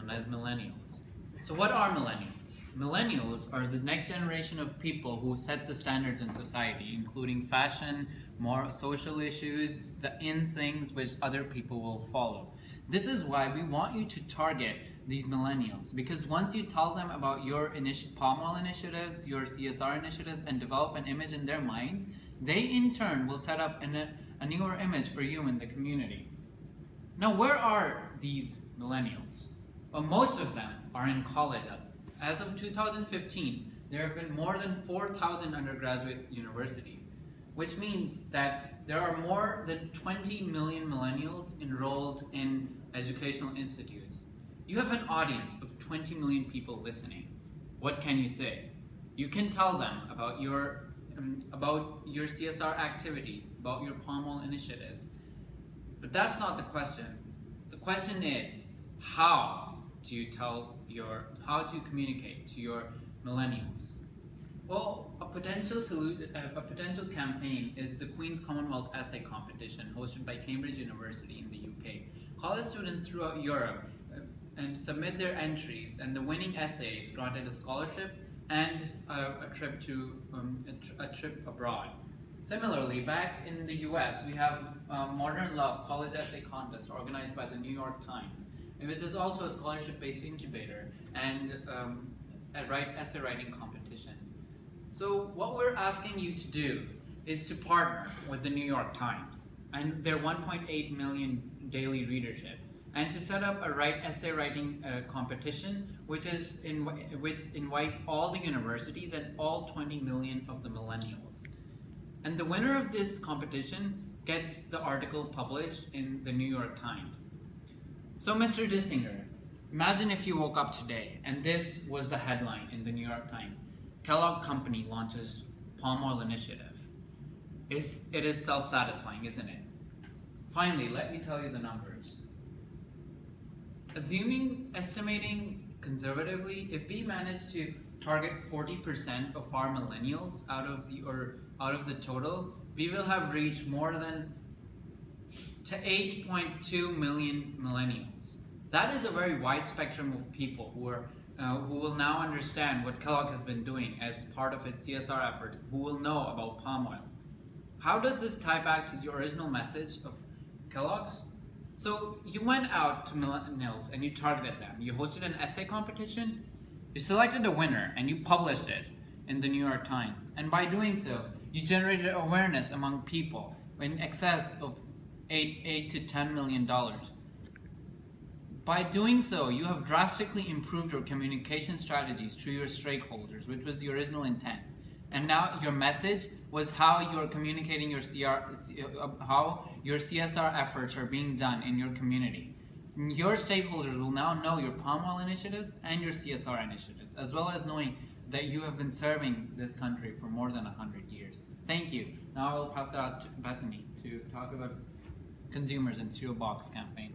known as millennials. So what are millennials? Millennials are the next generation of people who set the standards in society, including fashion, more social issues, the in things which other people will follow. This is why we want you to target these millennials, because once you tell them about your palm oil initiatives, your CSR initiatives, and develop an image in their minds, they in turn will set up a newer image for you in the community. Now, where are these millennials? Well, most of them are in college. As of 2015, there have been more than 4,000 undergraduate universities, which means that there are more than 20 million millennials enrolled in educational institutes. You have an audience of 20 million people listening. What can you say? You can tell them about your CSR activities, about your palm oil initiatives. But that's not the question. The question is, how do you communicate to your millennials? Well, a potential campaign is the Queen's Commonwealth Essay Competition hosted by Cambridge University in the UK. College students throughout Europe and submit their entries, and the winning essay is granted a scholarship and a trip abroad. Similarly, back in the US, we have Modern Love College Essay Contest organized by the New York Times. It is also a scholarship-based incubator and essay writing competition. So what we're asking you to do is to partner with the New York Times and their 1.8 million daily readership, and to set up a essay writing competition which invites all the universities and all 20 million of the millennials. And the winner of this competition gets the article published in the New York Times. So Mr. Dissinger, imagine if you woke up today and this was the headline in the New York Times: Kellogg Company launches palm oil initiative. It is self-satisfying, isn't it? Finally, let me tell you the numbers. Estimating conservatively, if we manage to target 40% of our millennials out of the total, we will have reached more than 8.2 million millennials. That is a very wide spectrum of people who will now understand what Kellogg has been doing as part of its CSR efforts, who will know about palm oil. How does this tie back to the original message of Kellogg's? So you went out to millennials and you targeted them. You hosted an essay competition, you selected a winner, and you published it in the New York Times. And by doing so, you generated awareness among people in excess of $8 to $10 million. By doing so, you have drastically improved your communication strategies to your stakeholders, which was the original intent. And now your message was how you're communicating how your CSR efforts are being done in your community. Your stakeholders will now know your palm oil initiatives and your CSR initiatives, as well as knowing that you have been serving this country for more than 100 years. Thank you. Now I will pass it out to Bethany to talk about consumers and cereal box campaign.